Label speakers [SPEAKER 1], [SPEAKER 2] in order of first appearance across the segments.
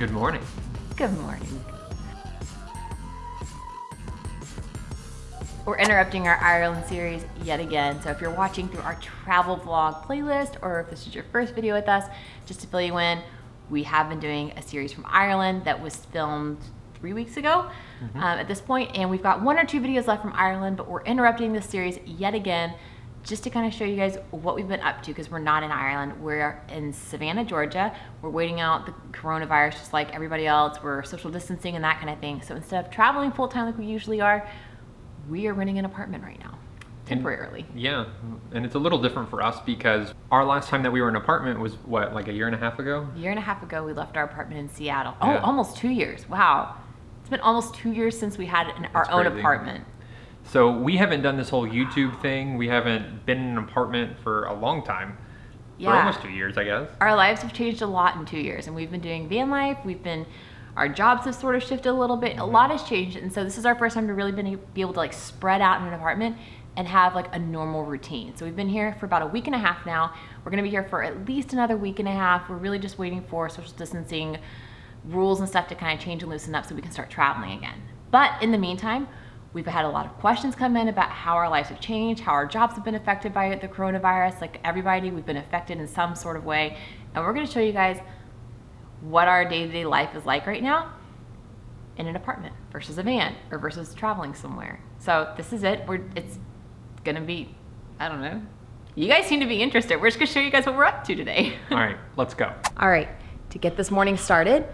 [SPEAKER 1] Good morning.
[SPEAKER 2] Good morning. We're interrupting our Ireland series yet again. So if you're watching through our travel vlog playlist, or if this is your first video with us, just to fill you in, we have been doing a series from Ireland that was filmed 3 weeks ago at this point, and we've got 1 or 2 videos left from Ireland, but we're interrupting this series yet again just to kind of show you guys what we've been up to, because we're not in Ireland. We're in Savannah, Georgia. We're waiting out the coronavirus just like everybody else. We're social distancing and that kind of thing. So instead of traveling full time like we usually are, we are renting an apartment right now, temporarily.
[SPEAKER 1] And it's a little different for us because our last time that we were in an apartment was what, like a year and a half ago?
[SPEAKER 2] A year and a half ago, we left our apartment in Seattle.
[SPEAKER 1] Yeah.
[SPEAKER 2] Oh, almost 2 years. Wow. It's been almost 2 years since we had our own apartment.
[SPEAKER 1] So we haven't done this whole YouTube thing. We haven't been in an apartment for a long time.
[SPEAKER 2] Yeah.
[SPEAKER 1] For almost 2 years, I guess.
[SPEAKER 2] Our lives have changed a lot in 2 years, and we've been doing van life. Our jobs have sort of shifted a little bit. A lot has changed, and so this is our first time to really be able to like spread out in an apartment and have like a normal routine. So we've been here for about a week and a half now. We're gonna be here for at least another week and a half. We're really just waiting for social distancing rules and stuff to kind of change and loosen up so we can start traveling again. But in the meantime, we've had a lot of questions come in about how our lives have changed, how our jobs have been affected by the coronavirus. Like everybody, we've been affected in some sort of way. And we're gonna show you guys what our day-to-day life is like right now in an apartment versus a van or versus traveling somewhere. So this is it. It's gonna be, I don't know. You guys seem to be interested. We're just gonna show you guys what we're up to today.
[SPEAKER 1] All right, let's go.
[SPEAKER 2] All right, to get this morning started,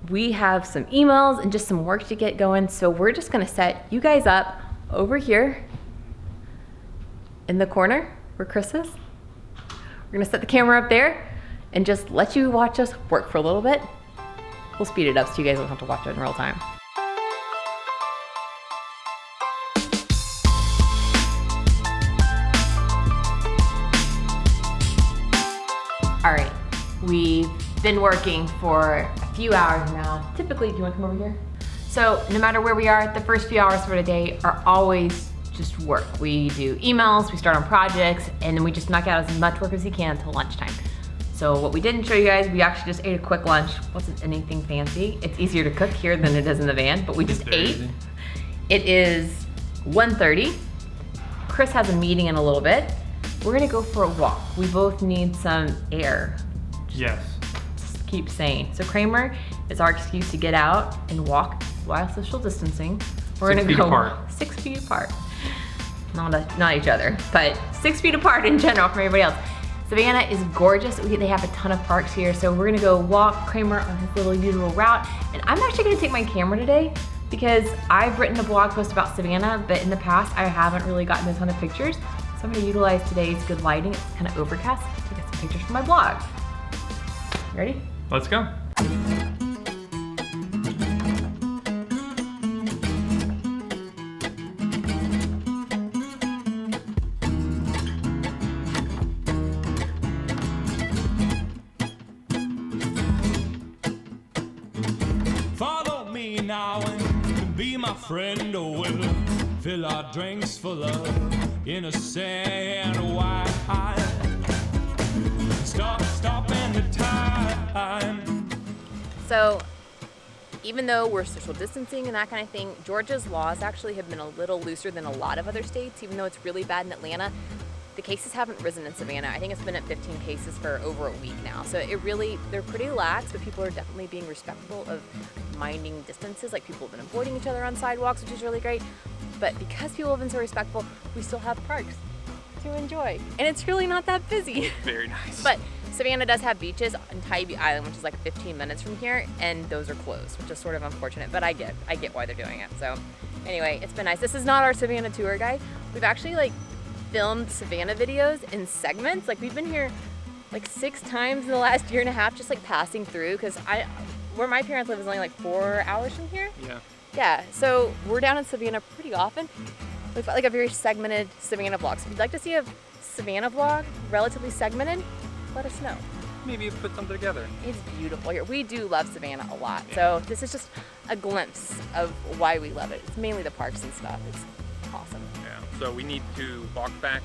[SPEAKER 2] we have some emails and just some work to get going. So we're just gonna set you guys up over here in the corner where Chris is. We're gonna set the camera up there and just let you watch us work for a little bit. We'll speed it up so you guys don't have to watch it in real time. All right, we've been working for a few hours now. Typically, do you wanna come over here? So no matter where we are, the first few hours for the day are always just work. We do emails, we start on projects, and then we just knock out as much work as we can until lunchtime. So what we didn't show you guys, we actually just ate a quick lunch. Wasn't anything fancy. It's easier to cook here than it is in the van, but we just ate.
[SPEAKER 1] Easy.
[SPEAKER 2] It is 1:30. Chris has a meeting in a little bit. We're gonna go for a walk. We both need some air.
[SPEAKER 1] Yes.
[SPEAKER 2] Just keep saying. So Kramer is our excuse to get out and walk while social distancing. We're
[SPEAKER 1] 6
[SPEAKER 2] gonna
[SPEAKER 1] feet
[SPEAKER 2] go
[SPEAKER 1] apart.
[SPEAKER 2] 6 feet apart. Not each other, but 6 feet apart in general from everybody else. Savannah is gorgeous. They have a ton of parks here, so we're gonna go walk Kramer on his little usual route. And I'm actually gonna take my camera today because I've written a blog post about Savannah, but in the past I haven't really gotten a ton of pictures. So I'm gonna utilize today's good lighting. It's kind of overcast to get some pictures for my blog. You ready?
[SPEAKER 1] Let's go.
[SPEAKER 3] Follow me now and be my friend, oh, we'll fill our drinks full of innocent wine. Stop in the time.
[SPEAKER 2] So, even though we're social distancing and that kind of thing, Georgia's laws actually have been a little looser than a lot of other states. Even though it's really bad in Atlanta, the cases haven't risen in Savannah. I think it's been at 15 cases for over a week now. So they're pretty lax, but people are definitely being respectful of minding distances. Like people have been avoiding each other on sidewalks, which is really great. But because people have been so respectful, we still have parks to enjoy. And it's really not that busy.
[SPEAKER 1] Very nice.
[SPEAKER 2] But Savannah does have beaches on Tybee Island, which is like 15 minutes from here, and those are closed, which is sort of unfortunate, but I get why they're doing it. So anyway, it's been nice. This is not our Savannah tour guide. We've actually like filmed Savannah videos in segments. Like we've been here like 6 times in the last year and a half, just like passing through, because where my parents live is only like 4 hours from here.
[SPEAKER 1] Yeah.
[SPEAKER 2] Yeah, so we're down in Savannah pretty often. We've got like a very segmented Savannah vlog. So if you'd like to see a Savannah vlog, relatively segmented, let us know.
[SPEAKER 1] Maybe put something together.
[SPEAKER 2] It's beautiful here. We do love Savannah a lot. So this is just a glimpse of why we love it. It's mainly the parks and stuff. It's awesome.
[SPEAKER 1] Yeah, so we need to walk back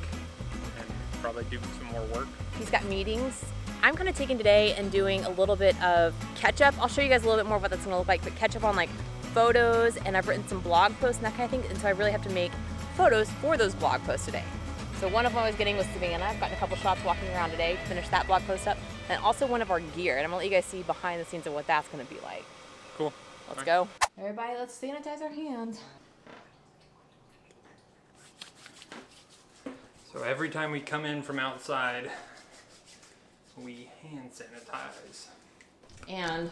[SPEAKER 1] and probably do some more work.
[SPEAKER 2] He's got meetings I'm kind of taking today and doing a little bit of catch up. I'll show you guys a little bit more what that's gonna look like, but catch up on like photos, and I've written some blog posts and that kind of thing, and so I really have to make photos for those blog posts today. So one of them I was getting was Savannah. I've gotten a couple shots walking around today to finish that blog post up, and also one of our gear, and I'm gonna let you guys see behind the scenes of what that's gonna be like.
[SPEAKER 1] Cool.
[SPEAKER 2] Let's go. Everybody, let's sanitize our hands.
[SPEAKER 1] So every time we come in from outside, we hand sanitize.
[SPEAKER 2] And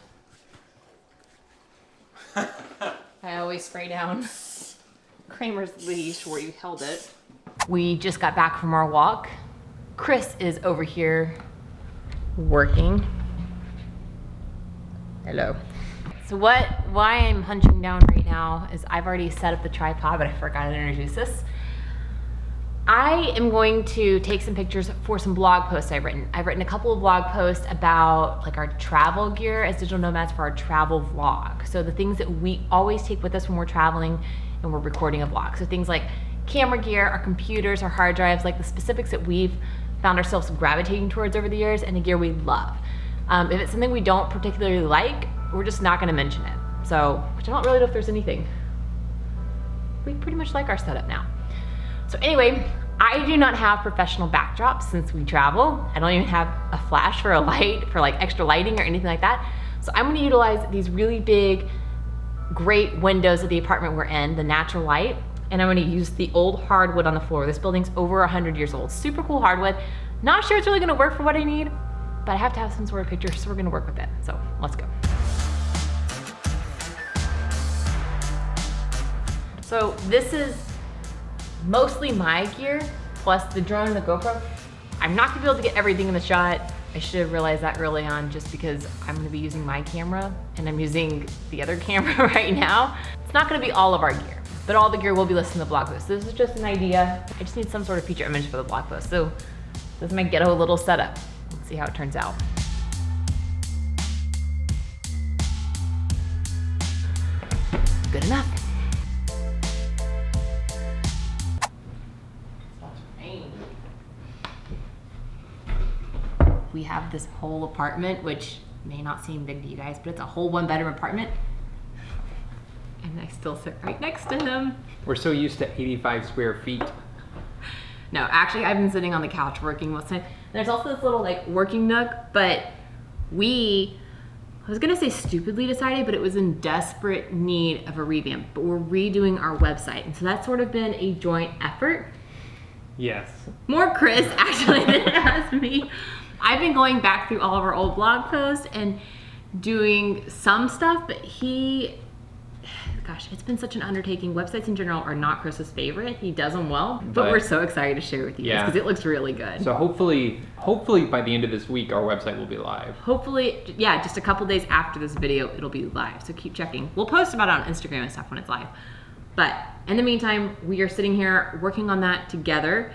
[SPEAKER 2] I always spray down Kramer's leash where you held it. We just got back from our walk. Chris is over here working. Hello. So why I'm hunching down right now is I've already set up the tripod, but I forgot to introduce this. I am going to take some pictures for some blog posts I've written. I've written a couple of blog posts about like our travel gear as digital nomads for our travel vlog. So the things that we always take with us when we're traveling and we're recording a vlog. So things like camera gear, our computers, our hard drives, like the specifics that we've found ourselves gravitating towards over the years, and the gear we love. If it's something we don't particularly like, we're just not gonna mention it. So, which I don't really know if there's anything. We pretty much like our setup now. So anyway, I do not have professional backdrops since we travel. I don't even have a flash for a light, for like extra lighting or anything like that. So I'm gonna utilize these really big, great windows of the apartment we're in, the natural light, and I'm gonna use the old hardwood on the floor. This building's over 100 years old. Super cool hardwood. Not sure it's really gonna work for what I need, but I have to have some sort of picture, so we're gonna work with it. So let's go. So this is mostly my gear, plus the drone and the GoPro. I'm not gonna be able to get everything in the shot. I should have realized that early on, just because I'm gonna be using my camera and I'm using the other camera right now. It's not gonna be all of our gear, but all the gear will be listed in the blog post. This is just an idea. I just need some sort of feature image for the blog post. So this is my ghetto little setup. Let's see how it turns out. Good enough. We have this whole apartment, which may not seem big to you guys, but it's a whole 1-bedroom apartment. And I still sit right next to him.
[SPEAKER 1] We're so used to 85 square feet.
[SPEAKER 2] No, actually I've been sitting on the couch working most of the time. There's also this little like working nook, but I was gonna say stupidly decided, but it was in desperate need of a revamp. But we're redoing our website. And so that's sort of been a joint effort.
[SPEAKER 1] Yes.
[SPEAKER 2] More Chris actually than it has me. I've been going back through all of our old blog posts and doing some stuff, but gosh, it's been such an undertaking. Websites in general are not Chris's favorite. He does them well, but we're so excited to share with you guys because it looks really good.
[SPEAKER 1] So hopefully by the end of this week, our website will be live.
[SPEAKER 2] Hopefully, yeah, just a couple days after this video, it'll be live. So keep checking. We'll post about it on Instagram and stuff when it's live. But in the meantime, we are sitting here working on that together,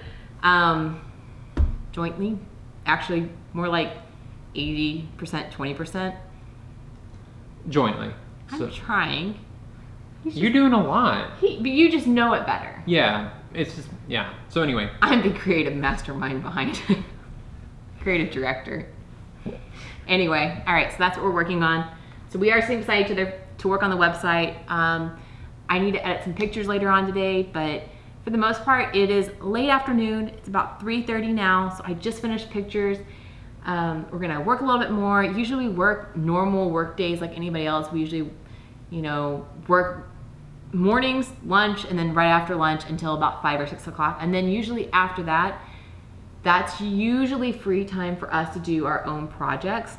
[SPEAKER 2] jointly. Actually, more like 80%, 20%.
[SPEAKER 1] Jointly.
[SPEAKER 2] I'm trying.
[SPEAKER 1] You're doing a lot.
[SPEAKER 2] But you just know it better.
[SPEAKER 1] Yeah, it's just, yeah. So anyway.
[SPEAKER 2] I'm the creative mastermind behind it. Creative director. Anyway, all right, so that's what we're working on. So we are so excited to work on the website. I need to edit some pictures later on today, but for the most part, it is late afternoon. It's about 3:30 now, so I just finished pictures. We're gonna work a little bit more. Usually we work normal work days like anybody else. We usually, work mornings, lunch, and then right after lunch until about 5 or 6 o'clock. And then usually after that, that's usually free time for us to do our own projects.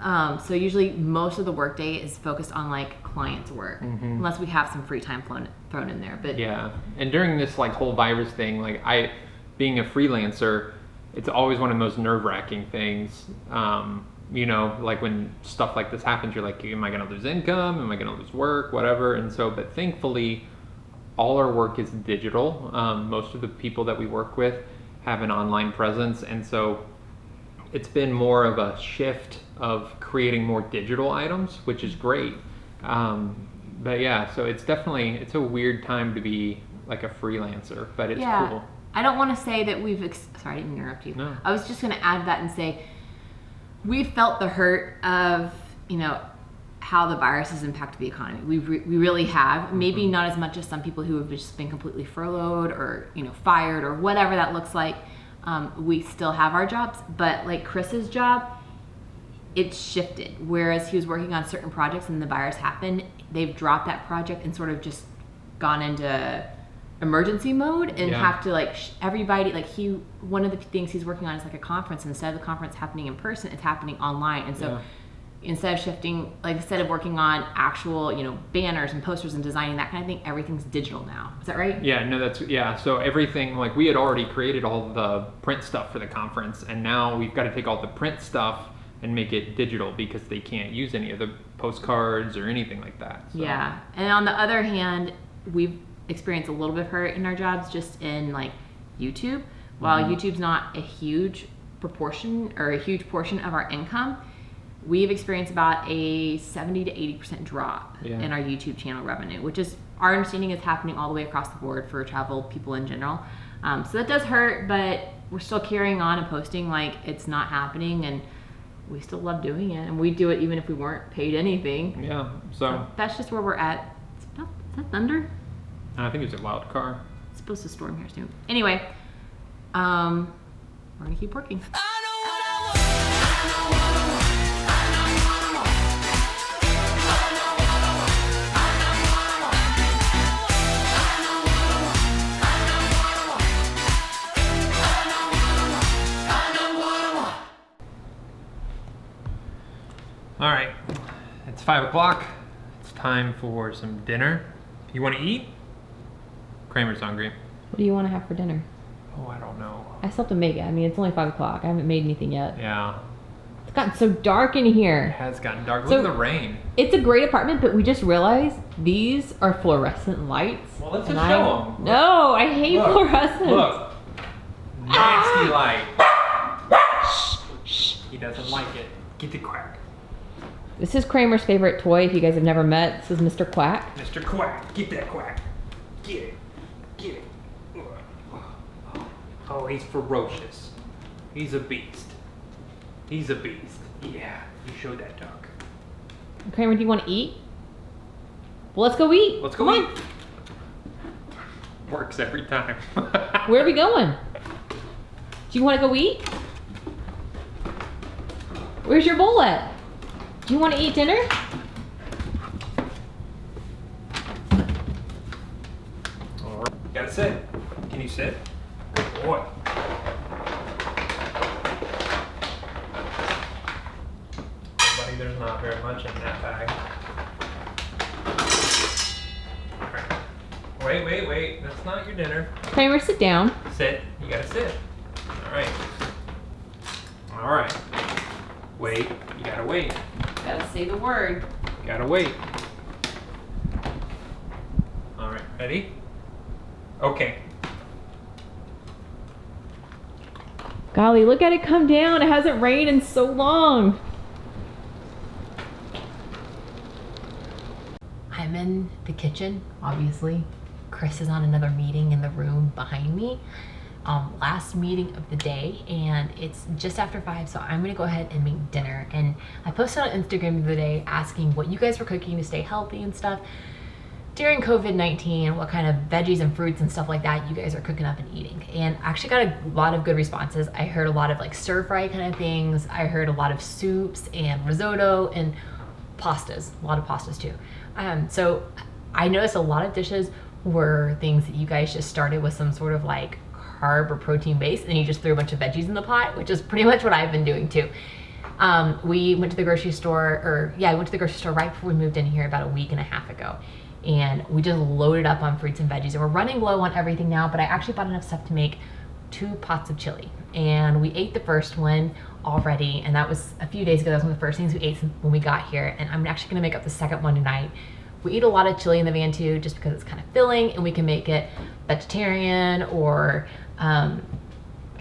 [SPEAKER 2] So usually most of the workday is focused on like clients' work, unless we have some free time thrown in there. But
[SPEAKER 1] yeah, and during this like whole virus thing, like being a freelancer, it's always one of the most nerve-wracking things. Like when stuff like this happens, you're like, am I gonna lose income? Am I gonna lose work? Whatever. And so, but thankfully, all our work is digital. Most of the people that we work with have an online presence, and so it's been more of a shift of creating more digital items, which is great. But yeah, so it's a weird time to be like a freelancer, but it's cool.
[SPEAKER 2] I don't want to say that sorry, I didn't interrupt you.
[SPEAKER 1] No.
[SPEAKER 2] I was just going to add that and say, we felt the hurt of, how the virus has impacted the economy. We really have. Maybe not as much as some people who have just been completely furloughed or, fired or whatever that looks like. We still have our jobs, but like Chris's job, it's shifted. Whereas he was working on certain projects and the virus happened, they've dropped that project and sort of just gone into emergency mode and have to everybody, one of the things he's working on is like a conference. Instead of the conference happening in person, it's happening online. And so instead of shifting, instead of working on actual, banners and posters and designing that kind of thing, everything's digital now. Is that right?
[SPEAKER 1] Yeah, no, so everything, we had already created all the print stuff for the conference, and now we've got to take all the print stuff and make it digital because they can't use any of the postcards or anything like that. So.
[SPEAKER 2] Yeah, and on the other hand, we've experienced a little bit of hurt in our jobs just in YouTube. While YouTube's not a huge proportion or a huge portion of our income, we've experienced about a 70 to 80% drop in our YouTube channel revenue, which is, our understanding, is happening all the way across the board for travel people in general. So that does hurt, but we're still carrying on and posting like it's not happening, and we still love doing it, and we do it even if we weren't paid anything.
[SPEAKER 1] Yeah, so
[SPEAKER 2] that's just where we're at. Is that thunder?
[SPEAKER 1] I think it's a loud car.
[SPEAKER 2] It's supposed to storm here soon. Anyway, we're gonna keep working.
[SPEAKER 1] All right, it's 5 o'clock. It's time for some dinner. You want to eat? Kramer's hungry.
[SPEAKER 2] What do you want to have for dinner?
[SPEAKER 1] Oh, I don't know.
[SPEAKER 2] I still have to make it. I mean, it's only 5 o'clock. I haven't made anything yet.
[SPEAKER 1] Yeah.
[SPEAKER 2] It's gotten so dark in here.
[SPEAKER 1] It has gotten dark.
[SPEAKER 2] So,
[SPEAKER 1] look at the rain.
[SPEAKER 2] It's a great apartment, but we just realized these are fluorescent lights.
[SPEAKER 1] Well, let's just show them.
[SPEAKER 2] No, I hate fluorescent.
[SPEAKER 1] Look. Nasty light. Shh. He doesn't like it. Get the quack.
[SPEAKER 2] This is Kramer's favorite toy. If you guys have never met, this is Mr. Quack.
[SPEAKER 1] Mr. Quack. Get that quack. Get it. Get it. Oh, he's ferocious. He's a beast. He's a beast. Yeah, you showed that dog.
[SPEAKER 2] Kramer, do you want to eat? Well, let's go eat.
[SPEAKER 1] Let's go eat. Works every time.
[SPEAKER 2] Where are we going? Do you want to go eat? Where's your bowl at? Do you want to eat dinner?
[SPEAKER 1] All right. You gotta sit. Can you sit? Good boy. Buddy, there's not very much in that bag. All right. Wait. That's not your dinner.
[SPEAKER 2] Kramer, sit down.
[SPEAKER 1] Sit. You gotta sit. All right. Wait. You gotta wait.
[SPEAKER 2] Gotta say the word.
[SPEAKER 1] You gotta wait. All right. Ready? Okay.
[SPEAKER 2] Golly, look at it come down. It hasn't rained in so long. I'm in the kitchen, obviously. Chris is on another meeting in the room behind me. Last meeting of the day, and it's just after 5, so I'm gonna go ahead and make dinner. And I posted on Instagram the other day asking what you guys were cooking to stay healthy and stuff during COVID-19, what kind of veggies and fruits and stuff like that you guys are cooking up and eating. And I actually got a lot of good responses. I heard a lot of stir fry kind of things. I heard a lot of soups and risotto and pastas, a lot of pastas too. So I noticed a lot of dishes were things that you guys just started with some sort of carb or protein base, and you just threw a bunch of veggies in the pot, which is pretty much what I've been doing too. We went to the grocery store, right before we moved in here about a week and a half ago, and we just loaded up on fruits and veggies, and we're running low on everything now, but I actually bought enough stuff to make 2 pots of chili, and we ate the first one already, and that was a few days ago. That was one of the first things we ate when we got here, and I'm actually gonna make up the second one tonight. We eat a lot of chili in the van too, just because it's kind of filling, and we can make it vegetarian or I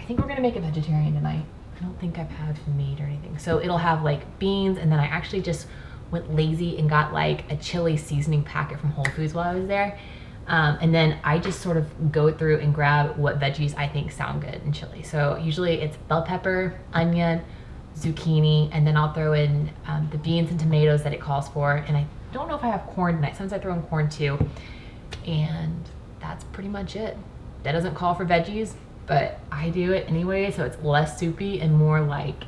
[SPEAKER 2] think we're gonna make it vegetarian tonight. I don't think I've had meat or anything. So it'll have beans, and then I actually just went lazy and got a chili seasoning packet from Whole Foods while I was there. And then I just sort of go through and grab what veggies I think sound good in chili. So usually it's bell pepper, onion, zucchini, and then I'll throw in the beans and tomatoes that it calls for. And I don't know if I have corn tonight. Sometimes I throw in corn too. And that's pretty much it. That doesn't call for veggies, but I do it anyway, so it's less soupy and more like,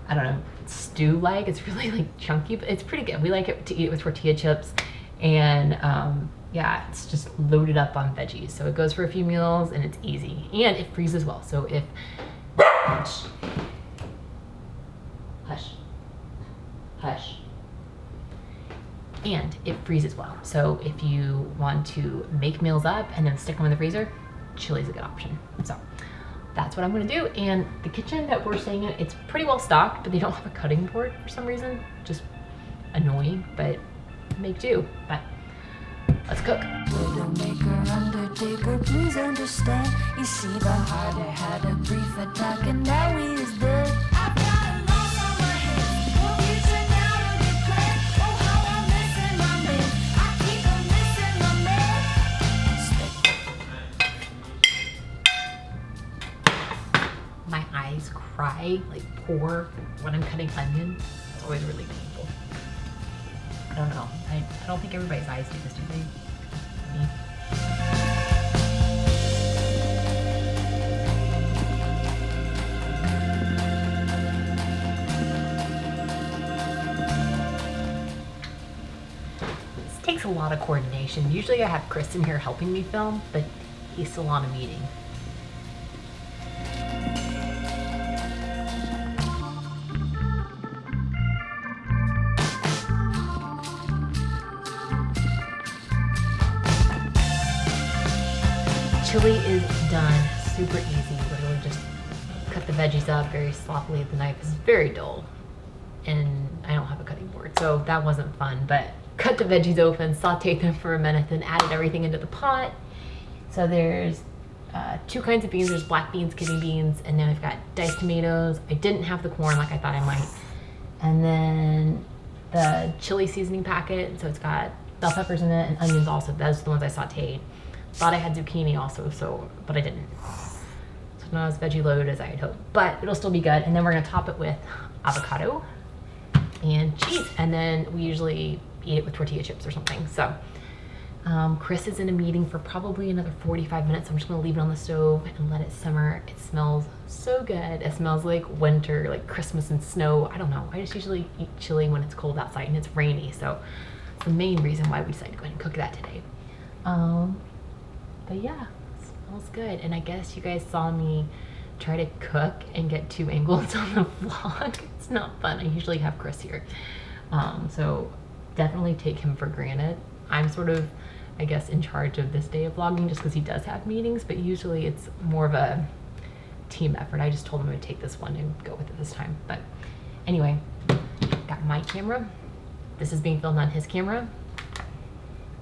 [SPEAKER 2] I don't know, stew-like. It's really like chunky, but it's pretty good. We like it to eat with tortilla chips, and yeah, it's just loaded up on veggies. So it goes for a few meals and it's easy, and it freezes well. So if, hush, hush. And it freezes well. So if you want to make meals up and then stick them in the freezer, chili's a good option. So that's what I'm gonna do. And the kitchen that we're staying in, it's pretty well stocked, but they don't have a cutting board for some reason. Just annoying, but make do. But let's cook.
[SPEAKER 4] Widowmaker, undertaker, please understand. You see, the harder had a brief attack, and now he is dead. I've got a loss on my hands. No future now to declare. Oh, how I'm missing my man. I keep on missing my man.
[SPEAKER 2] My eyes cry, like pour when I'm cutting onion. It's always really painful. I don't know. I don't think everybody's eyes do this, do they? Me. This takes a lot of coordination. Usually I have Chris in here helping me film, but he's still on a meeting. Chili is done, super easy. Literally just cut the veggies up very sloppily with the knife. It's very dull, and I don't have a cutting board, so that wasn't fun. But cut the veggies open, sauteed them for a minute, then added everything into the pot. So there's two kinds of beans. There's black beans, kidney beans, and then I've got diced tomatoes. I didn't have the corn like I thought I might. And then the chili seasoning packet, so it's got bell peppers in it and onions also. Those are the ones I sauteed. Thought I had zucchini also, but I didn't. So not as veggie loaded as I had hoped, but it'll still be good. And then we're gonna top it with avocado and cheese. And then we usually eat it with tortilla chips or something. So Chris is in a meeting for probably another 45 minutes. I'm just gonna leave it on the stove and let it simmer. It smells so good. It smells like winter, like Christmas and snow. I don't know. I just usually eat chili when it's cold outside and it's rainy. So it's the main reason why we decided to go ahead and cook that today. But yeah, it smells good. And I guess you guys saw me try to cook and get 2 angles on the vlog. It's not fun. I usually have Chris here. So definitely take him for granted. I'm sort of, I guess, in charge of this day of vlogging just because he does have meetings, but usually it's more of a team effort. I just told him I would take this one and go with it this time. But anyway, got my camera. This is being filmed on his camera.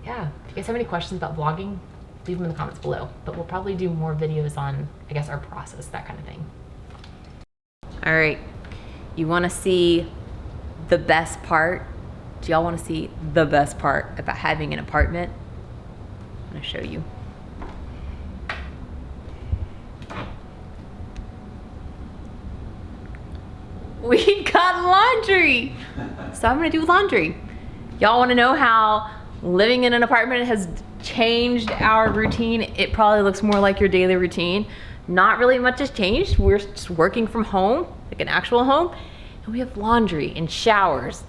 [SPEAKER 2] Yeah, if you guys have any questions about vlogging, leave them in the comments below. But we'll probably do more videos on, I guess, our process, that kind of thing.
[SPEAKER 5] All right, you wanna see the best part? Do y'all wanna see the best part about having an apartment? I'm gonna show you. We've got laundry. So I'm gonna do laundry. Y'all wanna know how living in an apartment has changed our routine? It probably looks more like your daily routine. Not really much has changed. We're just working from home, like an actual home, and we have laundry and showers.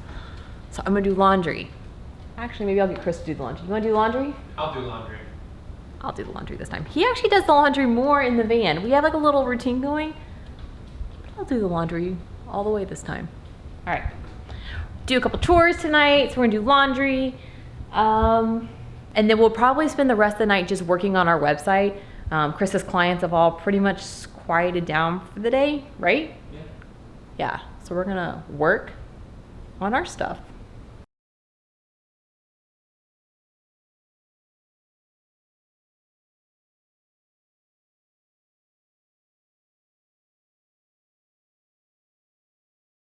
[SPEAKER 5] So I'm gonna do laundry. Actually, maybe I'll get Chris to do the laundry. You wanna do laundry?
[SPEAKER 1] I'll do laundry.
[SPEAKER 5] I'll do the laundry this time. He actually does the laundry more in the van. We have like a little routine going. I'll do the laundry all the way this time. All right, do a couple chores tonight. So we're gonna do laundry. And then we'll probably spend the rest of the night just working on our website. Chris's clients have all pretty much quieted down for the day, right?
[SPEAKER 1] Yeah.
[SPEAKER 5] Yeah, so we're gonna work on our stuff.